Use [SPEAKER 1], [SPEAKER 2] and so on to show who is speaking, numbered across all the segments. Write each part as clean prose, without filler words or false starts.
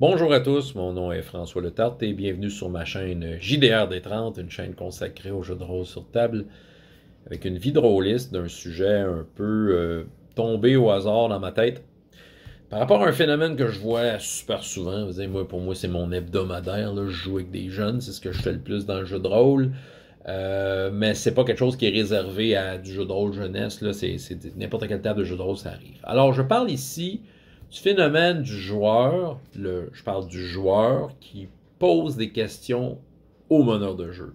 [SPEAKER 1] Bonjour à tous, mon nom est François Letarte et bienvenue sur ma chaîne JDR des 30, une chaîne consacrée aux jeux de rôle sur table, avec une vie de rôliste d'un sujet un peu tombé au hasard dans ma tête. Par rapport à un phénomène que je vois super souvent, pour moi c'est mon hebdomadaire, là, je joue avec des jeunes, c'est ce que je fais le plus dans le jeu de rôle. Mais c'est pas quelque chose qui est réservé à du jeu de rôle jeunesse, là, c'est n'importe quelle table de jeu de rôle, ça arrive. Alors je parle ici du phénomène du joueur, je parle du joueur qui pose des questions au meneur de jeu.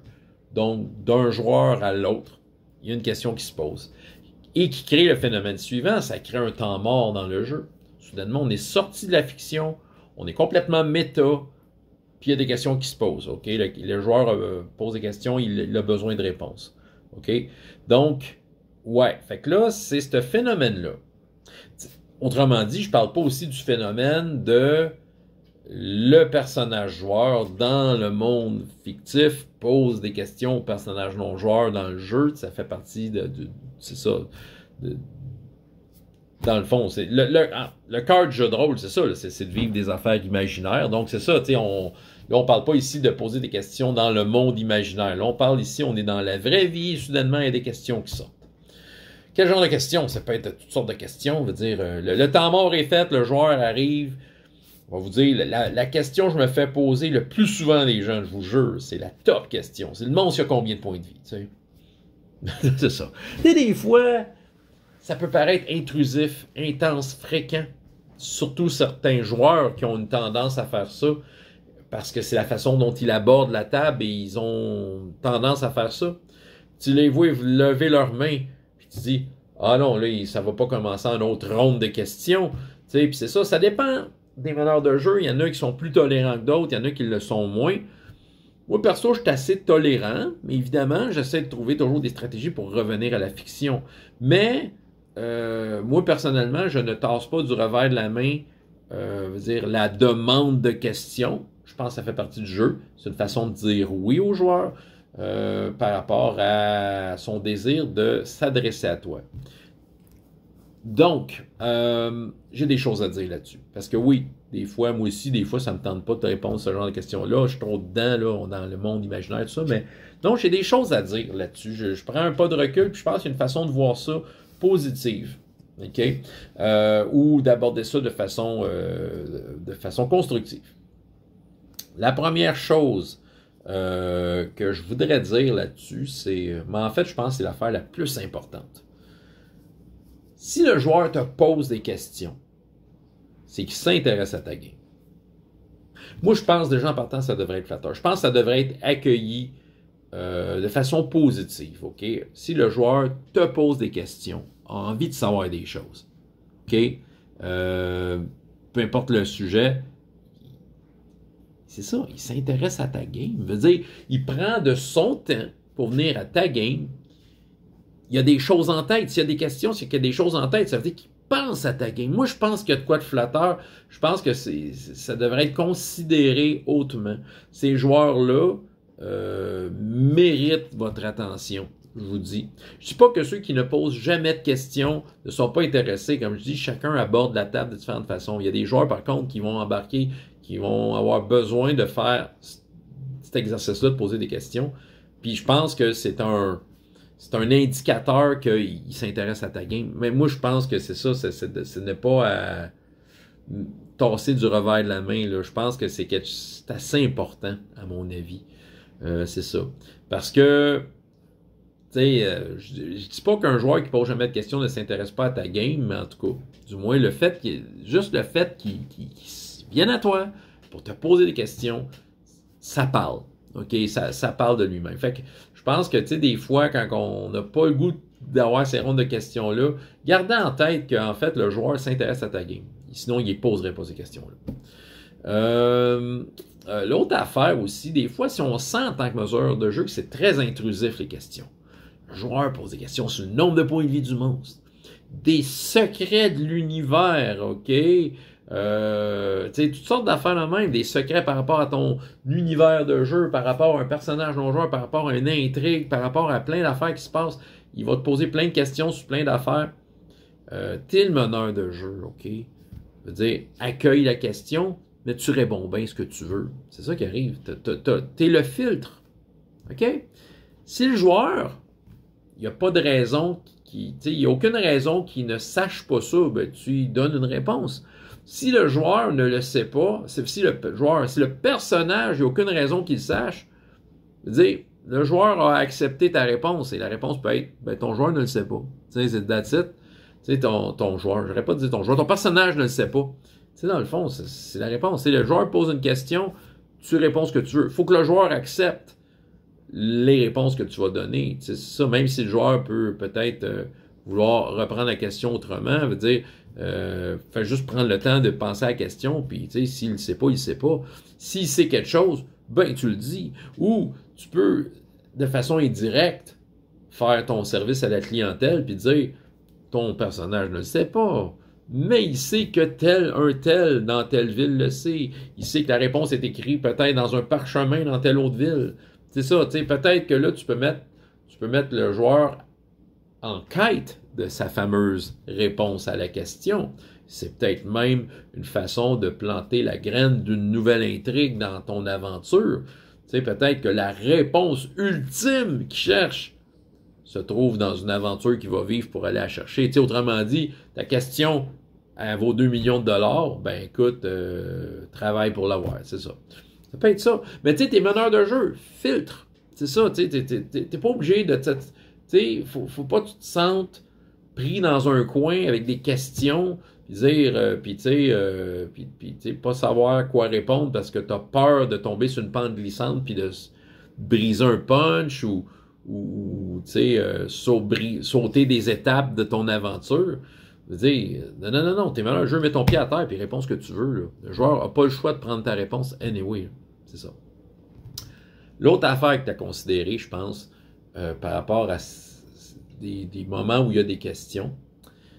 [SPEAKER 1] Donc, d'un joueur à l'autre, il y a une question qui se pose. Et qui crée le phénomène suivant, ça crée un temps mort dans le jeu. Soudainement, on est sorti de la fiction, on est complètement méta, puis il y a des questions qui se posent. Okay? Le joueur pose des questions, il a besoin de réponses. Okay? Donc, ouais, fait que là, c'est ce phénomène-là. Autrement dit, je parle pas aussi du phénomène de le personnage joueur dans le monde fictif pose des questions au personnage non joueur dans le jeu. Ça fait partie c'est ça. Dans le fond, c'est le cœur du jeu de rôle, c'est ça, c'est de vivre des affaires imaginaires. Donc c'est ça, tu sais, on parle pas ici de poser des questions dans le monde imaginaire. Là, on parle ici, on est dans la vraie vie, et soudainement, il y a des questions qui sortent. Quel genre de questions? Ça peut être toutes sortes de questions. Je veux dire, le temps mort est fait, le joueur arrive. On va vous dire, la question que je me fais poser le plus souvent les gens, je vous jure, c'est la top question. C'est le monstre qui a combien de points de vie, tu sais? C'est ça. Et des fois, ça peut paraître intrusif, intense, fréquent. Surtout certains joueurs qui ont une tendance à faire ça, parce que c'est la façon dont ils abordent la table et ils ont tendance à faire ça. Tu les vois lever leurs mains, puis tu dis, ah non, là, ça va pas commencer en autre ronde de questions. Tu sais, puis c'est ça, ça dépend des meneurs de jeu. Il y en a qui sont plus tolérants que d'autres, il y en a qui le sont moins. Moi, perso, je suis assez tolérant, mais évidemment, j'essaie de trouver toujours des stratégies pour revenir à la fiction. Mais, moi, personnellement, je ne tasse pas du revers de la main, la demande de questions. Je pense que ça fait partie du jeu. C'est une façon de dire oui au joueur par rapport à son désir de s'adresser à toi. Donc, j'ai des choses à dire là-dessus. Parce que oui, des fois, moi aussi, des fois, ça me tente pas de te répondre à ce genre de questions-là. Je suis trop dedans, là, dans le monde imaginaire, tout ça. Mais non, j'ai des choses à dire là-dessus. Je prends un pas de recul, puis je pense qu'il y a une façon de voir ça positive. OK? Ou d'aborder ça de façon constructive. La première chose que je voudrais dire là-dessus, c'est... mais en fait, je pense que c'est l'affaire la plus importante. Si le joueur te pose des questions, c'est qu'il s'intéresse à ta game. Moi, je pense déjà en partant, ça devrait être flatteur. Je pense que ça devrait être accueilli de façon positive. OK? Si le joueur te pose des questions, a envie de savoir des choses, OK? Peu importe le sujet, c'est ça, il s'intéresse à ta game. Il veut dire, il prend de son temps pour venir à ta game. Il y a des choses en tête. S'il y a des questions, c'est qu'il y a des choses en tête. Ça veut dire qu'il pense à ta game. Moi, je pense qu'il y a de quoi de flatteur. Je pense que ça devrait être considéré hautement. Ces joueurs-là méritent votre attention, je vous dis. Je ne dis pas que ceux qui ne posent jamais de questions ne sont pas intéressés. Comme je dis, chacun aborde la table de différentes façons. Il y a des joueurs, par contre, qui vont embarquer, qui vont avoir besoin de faire cet exercice-là, de poser des questions. Puis je pense que c'est un indicateur qu'il s'intéresse à ta game. Mais moi, je pense que c'est ça, ce n'est pas à tasser du revers de la main. Là. Je pense que c'est assez important, à mon avis. C'est ça. Parce que, tu sais, je dis pas qu'un joueur qui pose jamais de questions ne s'intéresse pas à ta game, mais en tout cas, du moins, juste le fait qu'il vienne à toi pour te poser des questions, ça parle. OK? Ça parle de lui-même. Fait que je pense que, tu sais, des fois, quand on n'a pas le goût d'avoir ces rondes de questions-là, gardez en tête qu'en fait, le joueur s'intéresse à ta game. Sinon, il ne poserait pas ces questions-là. L'autre affaire aussi, des fois, si on sent en tant que mesure de jeu que c'est très intrusif, les questions. Le joueur pose des questions sur le nombre de points de vie du monstre. Des secrets de l'univers, OK? Toutes sortes d'affaires là même, des secrets par rapport à ton univers de jeu, par rapport à un personnage non-joueur, par rapport à une intrigue, par rapport à plein d'affaires qui se passent. Il va te poser plein de questions sur plein d'affaires. T'es le meneur de jeu, OK? Je veux dire, accueille la question, mais tu réponds bien ce que tu veux. C'est ça qui arrive. T'es le filtre. OK? Si le joueur, il n'y a pas de raison, il n'y a aucune raison qu'il ne sache pas ça, ben, tu lui donnes une réponse. Si le joueur ne le sait pas, si le personnage, il n'y a aucune raison qu'il le sache, dire, le joueur a accepté ta réponse, et la réponse peut être, ben, ton joueur ne le sait pas. Tu sais, c'est that's it. Tu sais, ton joueur, j'aurais pas dit ton joueur, ton personnage ne le sait pas. Tu sais, dans le fond, c'est la réponse. Si le joueur pose une question, tu réponds ce que tu veux. Il faut que le joueur accepte les réponses que tu vas donner. C'est ça, même si le joueur peut peut-être vouloir reprendre la question autrement, veut dire, fait juste prendre le temps de penser à la question, puis tu sais, s'il ne sait pas, il ne sait pas. S'il sait quelque chose, ben tu le dis. Ou tu peux, de façon indirecte, faire ton service à la clientèle, puis dire, ton personnage ne le sait pas, mais il sait que un tel dans telle ville le sait. Il sait que la réponse est écrite peut-être dans un parchemin dans telle autre ville. C'est ça, tu sais, peut-être que là, tu peux mettre le joueur en quête de sa fameuse réponse à la question. C'est peut-être même une façon de planter la graine d'une nouvelle intrigue dans ton aventure. Tu sais, peut-être que la réponse ultime qu'il cherche se trouve dans une aventure qu'il va vivre pour aller la chercher. Tu sais, autrement dit, ta question, elle vaut 2 millions de dollars, ben écoute, travaille pour l'avoir, c'est ça. Ça peut être ça. Mais tu sais, t'es meneur de jeu, filtre. C'est ça, tu sais, t'es pas obligé de... Tu sais, faut pas que tu te sentes pris dans un coin avec des questions, puis tu sais, pas savoir quoi répondre parce que t'as peur de tomber sur une pente glissante puis de briser un punch ou tu sais, sauter des étapes de ton aventure. Je veux dire, non, t'es meneur de jeu, mets ton pied à terre et réponds ce que tu veux. Là. Le joueur n'a pas le choix de prendre ta réponse anyway. C'est ça. L'autre affaire que tu as considérée, je pense, par rapport à des moments où il y a des questions,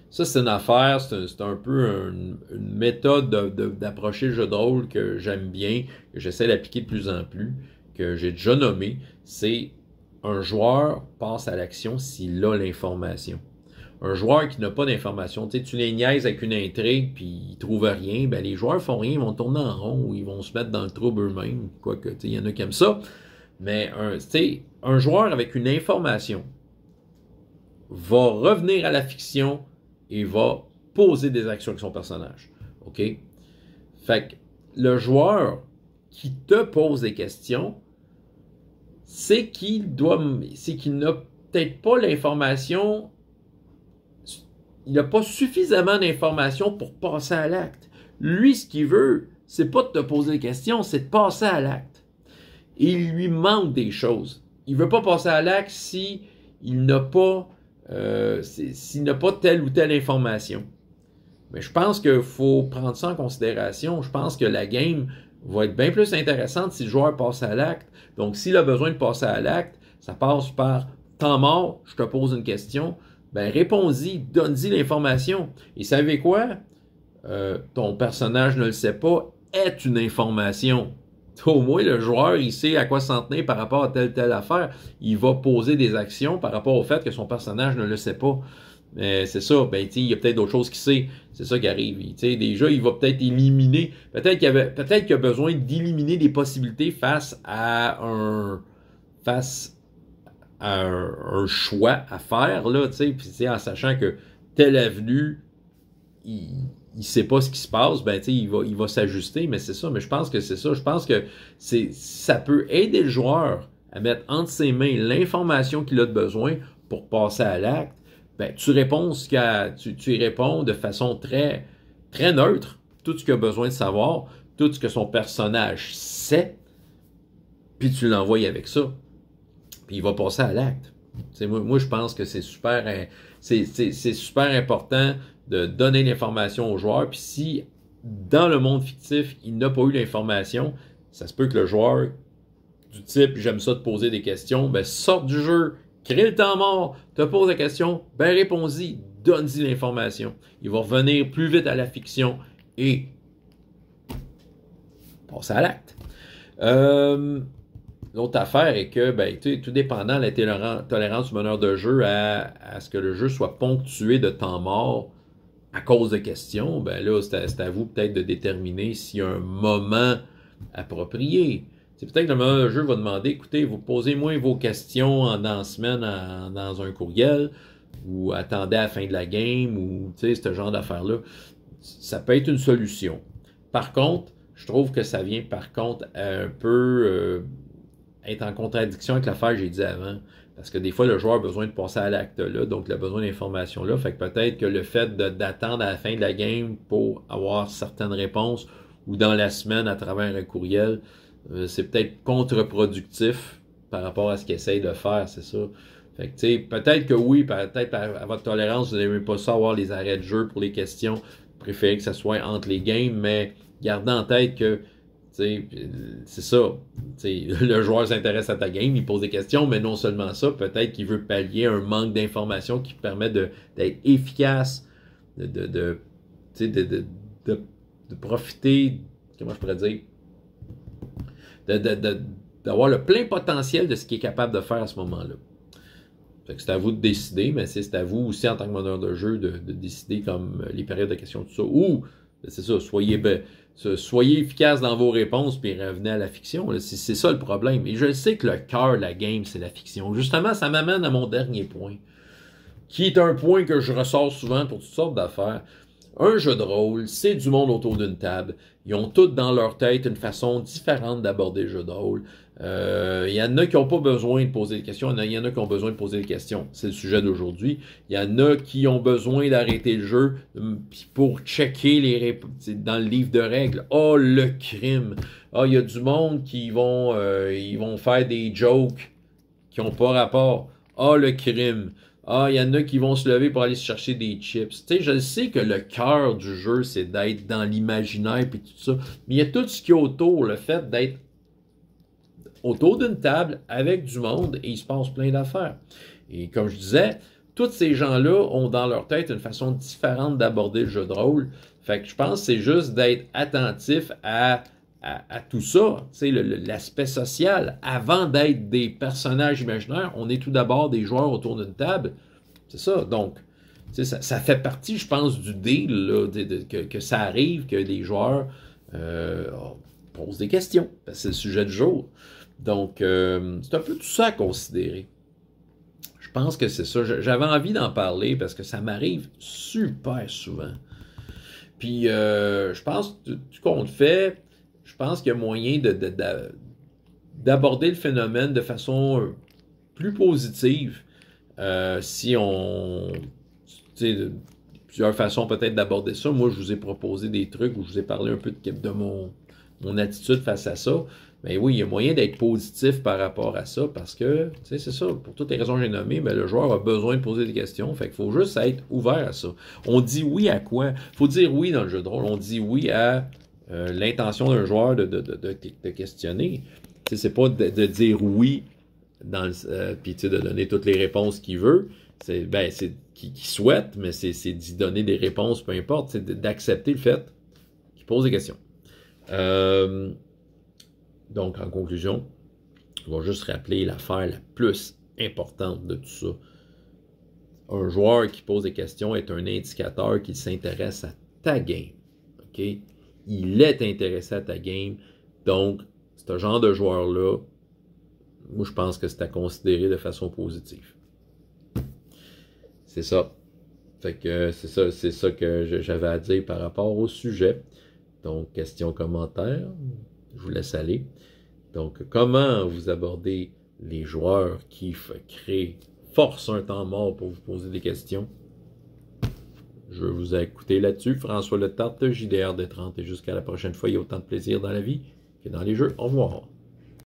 [SPEAKER 1] ça, c'est une affaire, c'est un peu une méthode d'approcher le jeu de rôle que j'aime bien, que j'essaie d'appliquer de plus en plus, que j'ai déjà nommé, c'est un joueur passe à l'action s'il a l'information. Un joueur qui n'a pas d'information, tu les niaises avec une intrigue puis ils trouvent rien, ben les joueurs font rien, ils vont tourner en rond ou ils vont se mettre dans le trouble eux-mêmes, quoique, il y en a qui aiment ça. Mais un joueur avec une information va revenir à la fiction et va poser des actions avec son personnage. OK? Fait que le joueur qui te pose des questions, c'est qu'il n'a peut-être pas l'information, il n'a pas suffisamment d'informations pour passer à l'acte. Lui, ce qu'il veut, c'est pas de te poser des questions, c'est de passer à l'acte. Et il lui manque des choses. Il veut pas passer à l'acte s'il n'a pas telle ou telle information. Mais je pense qu'il faut prendre ça en considération. Je pense que la game va être bien plus intéressante si le joueur passe à l'acte. Donc, s'il a besoin de passer à l'acte, ça passe par temps mort, je te pose une question, ben réponds-y, donne-y l'information. Et savez quoi? Ton personnage ne le sait pas, est une information. Au moins, le joueur, il sait à quoi s'en tenir par rapport à telle affaire. Il va poser des actions par rapport au fait que son personnage ne le sait pas. Mais c'est ça, ben, il y a peut-être d'autres choses qu'il sait. C'est ça qui arrive. Déjà, il va peut-être éliminer. Peut-être qu'il a besoin d'éliminer des possibilités face à un choix à faire, là, puis en sachant que telle avenue, il sait pas ce qui se passe, ben, il va s'ajuster, mais c'est ça. Mais je pense que c'est ça. Je pense que ça peut aider le joueur à mettre entre ses mains l'information qu'il a de besoin pour passer à l'acte. Ben, tu y réponds de façon très, très neutre, tout ce qu'il a besoin de savoir, tout ce que son personnage sait, puis tu l'envoies avec ça. Puis il va passer à l'acte. Moi, je pense que c'est super important de donner l'information au joueur. Puis si, dans le monde fictif, il n'a pas eu l'information, ça se peut que le joueur du type « j'aime ça te poser des questions », ben sorte du jeu, crée le temps mort, te pose la question, ben réponds-y, donne-y l'information. Il va revenir plus vite à la fiction et passer à l'acte. L'autre affaire est que, ben, tout dépendant de la tolérance du meneur de jeu à ce que le jeu soit ponctué de temps mort, à cause de questions, ben là, c'est à vous peut-être de déterminer s'il y a un moment approprié. C'est peut-être que le moment de jeu va demander, écoutez, vous posez-moi vos questions dans la semaine dans un courriel, ou attendez à la fin de la game, ou ce genre d'affaires-là. Ça peut être une solution. Par contre, je trouve que ça vient par contre un peu être en contradiction avec l'affaire que j'ai dit avant. Parce que des fois, le joueur a besoin de passer à l'acte-là, donc il a besoin d'informations-là. Fait que peut-être que le fait d'attendre à la fin de la game pour avoir certaines réponses, ou dans la semaine à travers un courriel, c'est peut-être contre-productif par rapport à ce qu'il essaye de faire, c'est ça. Fait que, tu sais, peut-être que oui, peut-être à votre tolérance, vous n'aimez pas ça avoir les arrêts de jeu pour les questions. Vous préférez que ça soit entre les games, mais gardez en tête que, c'est ça. Le joueur s'intéresse à ta game, il pose des questions, mais non seulement ça, peut-être qu'il veut pallier un manque d'informations qui permet d'être efficace, de profiter, comment je pourrais dire, d'avoir le plein potentiel de ce qu'il est capable de faire à ce moment-là. Fait que c'est à vous de décider, mais c'est à vous aussi en tant que meneur de jeu de décider comme les périodes de questions, tout ça. Ou, c'est ça, soyez efficace dans vos réponses puis revenez à la fiction. C'est ça le problème. Et je sais que le cœur de la game, c'est la fiction. Justement, ça m'amène à mon dernier point, qui est un point que je ressors souvent pour toutes sortes d'affaires. Un jeu de rôle, c'est du monde autour d'une table. Ils ont tous dans leur tête une façon différente d'aborder le jeu de rôle. Il y en a qui n'ont pas besoin de poser des questions, il y en a qui ont besoin de poser des questions. C'est le sujet d'aujourd'hui. Il y en a qui ont besoin d'arrêter le jeu pour checker dans le livre de règles. Oh, le crime! Ah, il y a du monde qui ils vont faire des jokes qui n'ont pas rapport. Ah, le crime! Ah, il y en a qui vont se lever pour aller se chercher des chips. Tu sais, je sais que le cœur du jeu, c'est d'être dans l'imaginaire et tout ça. Mais il y a tout ce qui est autour, le fait d'être autour d'une table avec du monde et il se passe plein d'affaires. Et comme je disais, tous ces gens-là ont dans leur tête une façon différente d'aborder le jeu de rôle. Fait que je pense que c'est juste d'être attentif à tout ça, l'aspect social. Avant d'être des personnages imaginaires, on est tout d'abord des joueurs autour d'une table. C'est ça. Donc, ça fait partie, je pense, du deal là, que ça arrive, que des joueurs posent des questions. C'est le sujet du jour. Donc, c'est un peu tout ça à considérer. Je pense que c'est ça. J'avais envie d'en parler parce que ça m'arrive super souvent. Puis, je pense que tout compte fait, je pense qu'il y a moyen d'aborder le phénomène de façon plus positive si on... plusieurs façons peut-être d'aborder ça. Moi, je vous ai proposé des trucs où je vous ai parlé un peu de mon attitude face à ça. Mais oui, il y a moyen d'être positif par rapport à ça parce que, c'est ça, pour toutes les raisons que j'ai nommées, le joueur a besoin de poser des questions. Fait qu'il faut juste être ouvert à ça. On dit oui à quoi? Il faut dire oui dans le jeu de rôle. On dit oui à l'intention d'un joueur de questionner. C'est pas de dire oui puis de donner toutes les réponses qu'il veut. C'est qu'il souhaite, mais c'est d'y donner des réponses, peu importe. C'est d'accepter le fait qu'il pose des questions. Donc, en conclusion, on va juste rappeler l'affaire la plus importante de tout ça. Un joueur qui pose des questions est un indicateur qui s'intéresse à ta game. OK? Il est intéressé à ta game. Donc, ce genre de joueur-là, moi, je pense que c'est à considérer de façon positive. C'est ça. Fait que c'est ça que j'avais à dire par rapport au sujet. Donc, questions, commentaires, je vous laisse aller. Donc, comment vous abordez les joueurs qui forcent un temps mort pour vous poser des questions? Je vous ai écouté là-dessus. François Le Tarte, JDR de 30. Et jusqu'à la prochaine fois, il y a autant de plaisir dans la vie que dans les jeux. Au revoir.